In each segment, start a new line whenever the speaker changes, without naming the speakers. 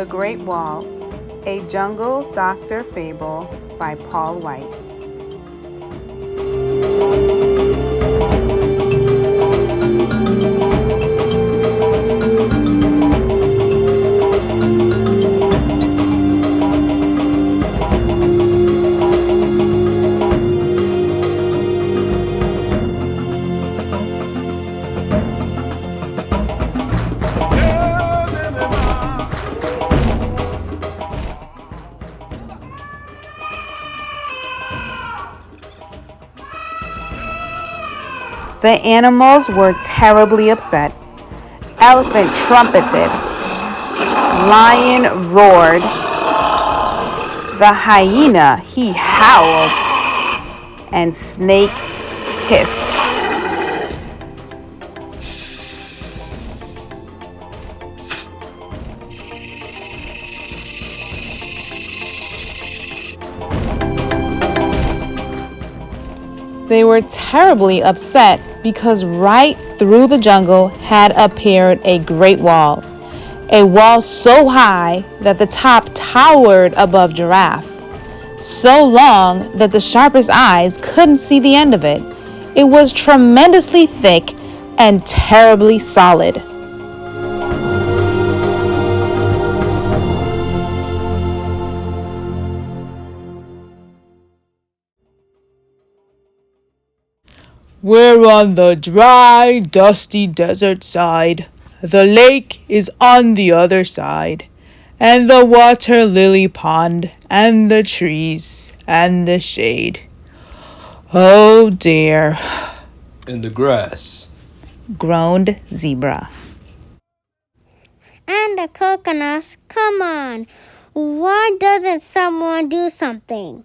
The Great Wall, a Jungle Doctor Fable by Paul White. The animals were terribly upset. Elephant trumpeted. Lion roared. The hyena, he howled. And Snake hissed. They were terribly upset because right through the jungle had appeared a great wall. A wall so high that the top towered above Giraffe. So long that the sharpest eyes couldn't see the end of it. It was tremendously thick and terribly solid.
We're on the dry, dusty desert side. The lake is on the other side. And the water lily pond, and the trees, and the shade. Oh dear,
And the grass.
Groaned Zebra.
And the coconuts, come on. Why doesn't someone do something?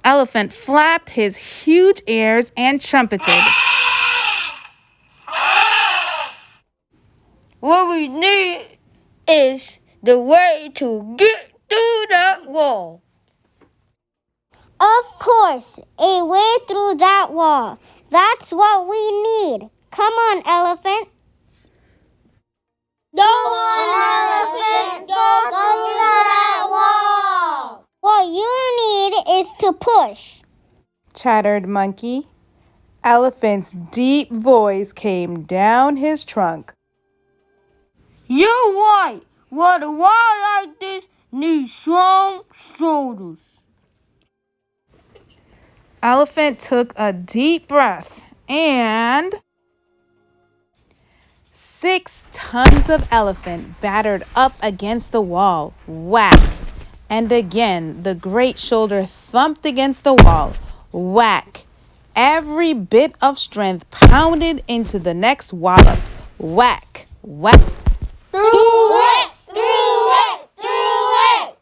Elephant flapped his huge ears and trumpeted.
What we need is the way to get through that wall.
Of course, a way through that wall. That's what we need. Come on, elephant.
Go on, elephant, go through that wall.
What you need is to push.
Chattered Monkey. Elephant's deep voice came down his trunk.
You're right. What a wall like this needs strong shoulders.
Elephant took a deep breath and 6 tons of elephant battered up against the wall. Whack! And again, the great shoulder thumped against the wall. Whack! Every bit of strength pounded into the next wallop. Whack! Whack!
Through it! Through it! Through it!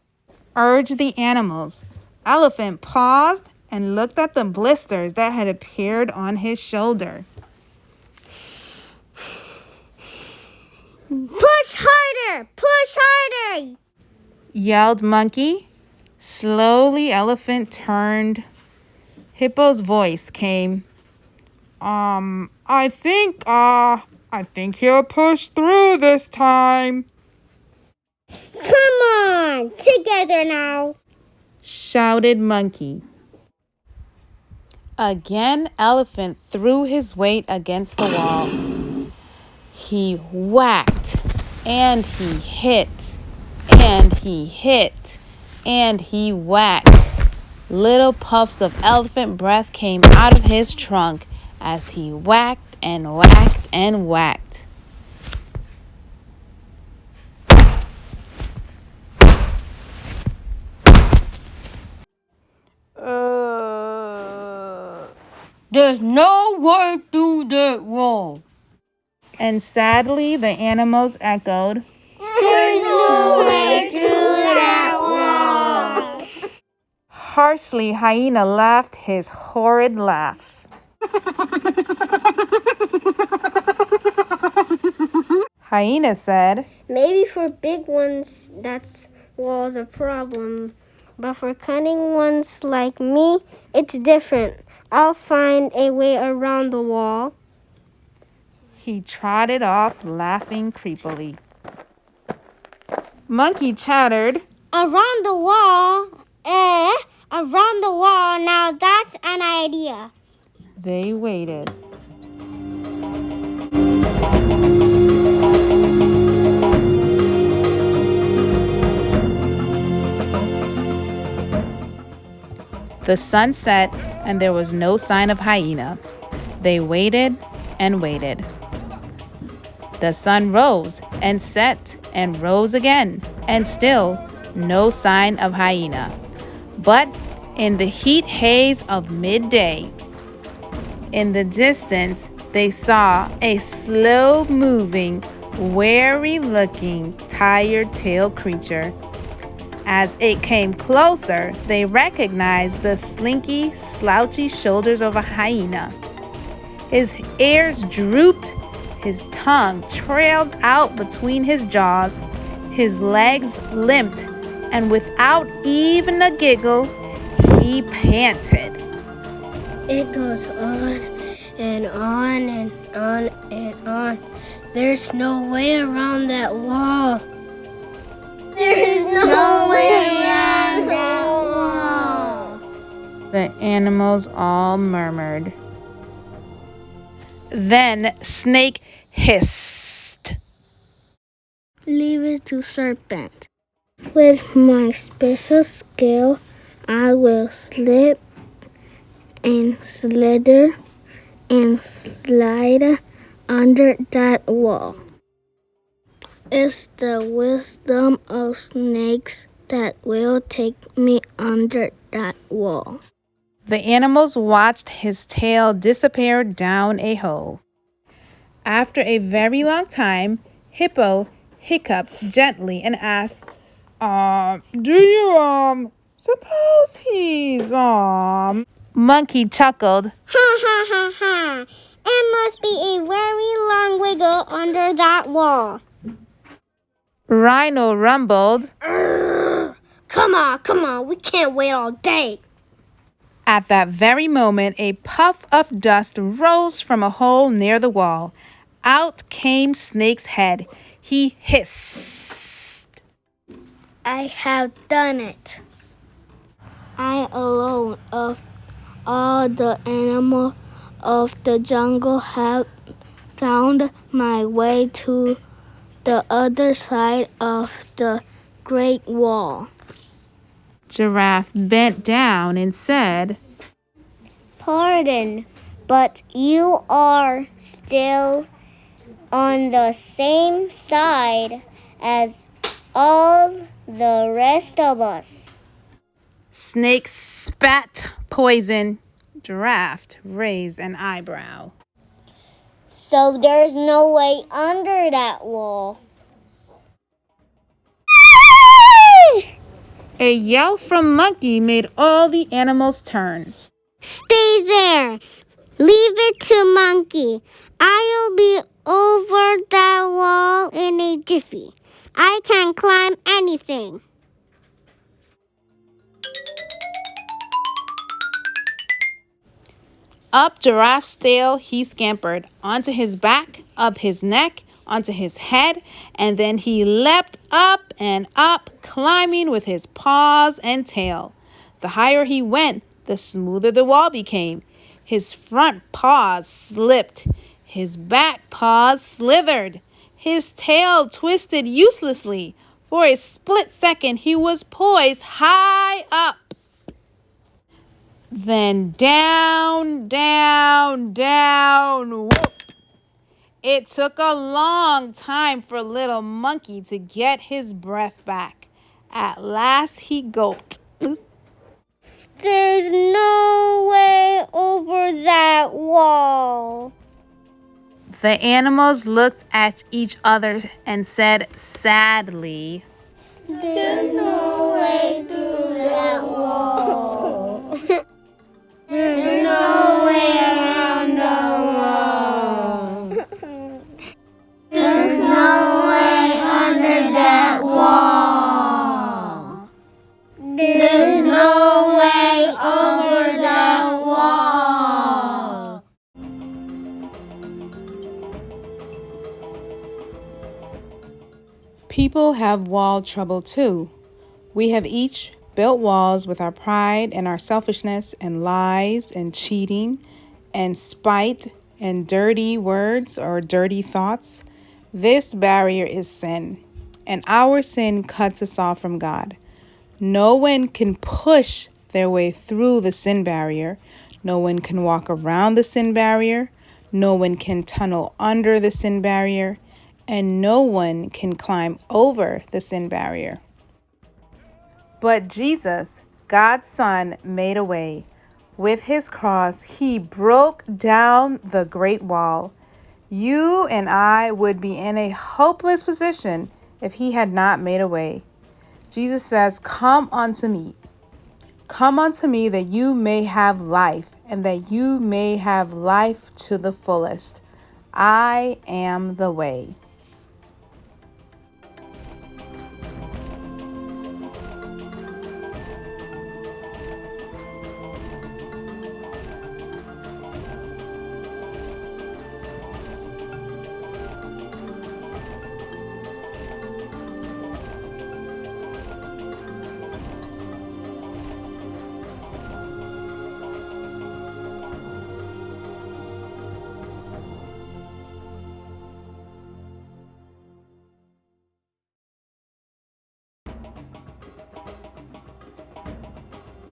Urged the animals. Elephant paused and looked at the blisters that had appeared on his shoulder.
Push harder! Push harder!
Yelled Monkey. Slowly, Elephant turned. Hippo's voice came. I think he'll push through this time.
Come on! Together now!
Shouted Monkey. Again, Elephant threw his weight against the wall. He whacked, and he hit, and he hit, and he whacked. Little puffs of elephant breath came out of his trunk as he whacked and whacked and whacked.
There's no way through that wall.
And sadly, the animals echoed,
There's no way through that wall!
Harshly, Hyena laughed his horrid laugh. Hyena said,
Maybe for big ones, that's wall's a problem. But for cunning ones like me, it's different. I'll find a way around the wall.
He trotted off, laughing creepily. Monkey chattered.
Around the wall. Around the wall. Now that's an idea.
They waited. The sun set, and there was no sign of hyena. They waited and waited. The sun rose and set and rose again, and still no sign of hyena. But in the heat haze of midday, in the distance, they saw a slow-moving, wary-looking, tired-tailed creature. As it came closer, they recognized the slinky, slouchy shoulders of a hyena. His ears drooped, his tongue trailed out between his jaws, his legs limped, and without even a giggle, he panted.
It goes on and on and on and on. There's no way around that wall. There's no way around that wall.
The animals all murmured. Then Snake hissed.
Leave it to Serpent. With my special skill, I will slip and slither and slide under that wall. It's the wisdom of snakes that will take me under that wall.
The animals watched his tail disappear down a hole. After a very long time, Hippo hiccuped gently and asked, do you, suppose he's, Monkey chuckled.
Ha ha ha ha. It must be a very long wiggle under that wall.
Rhino rumbled.
Come on, we can't wait all day.
At that very moment, a puff of dust rose from a hole near the wall. Out came Snake's head. He hissed.
I have done it. I alone of all the animals of the jungle have found my way to the other side of the Great Wall.
Giraffe bent down and said,
Pardon, but you are still on the same side as all the rest of us.
Snake spat poison. Giraffe raised an eyebrow.
So there's no way under that wall.
A yell from Monkey made all the animals turn.
Stay there. Leave it to Monkey. I'll be over that wall in a jiffy. I can climb anything.
Up Giraffe's tail he scampered, onto his back, up his neck, onto his head, and then he leapt up and up, climbing with his paws and tail. The higher he went, the smoother the wall became. His front paws slipped, his back paws slithered, his tail twisted uselessly. For a split second he was poised high up. Then down, down, down, whoop. It took a long time for little Monkey to get his breath back. At last he gulped.
There's no way over that wall.
The animals looked at each other and said sadly,
There's no way through that wall. There's no way around the wall. There's no way under that wall. There's no way over that wall.
People have wall trouble too. We have each built walls with our pride and our selfishness and lies and cheating and spite and dirty words or dirty thoughts. This barrier is sin, and our sin cuts us off from God. No one can push their way through the sin barrier. No one can walk around the sin barrier. No one can tunnel under the sin barrier. And no one can climb over the sin barrier. But Jesus, God's Son, made a way. With his cross, he broke down the great wall. You and I would be in a hopeless position if he had not made a way. Jesus says, "Come unto me. Come unto me that you may have life, and that you may have life to the fullest. I am the way."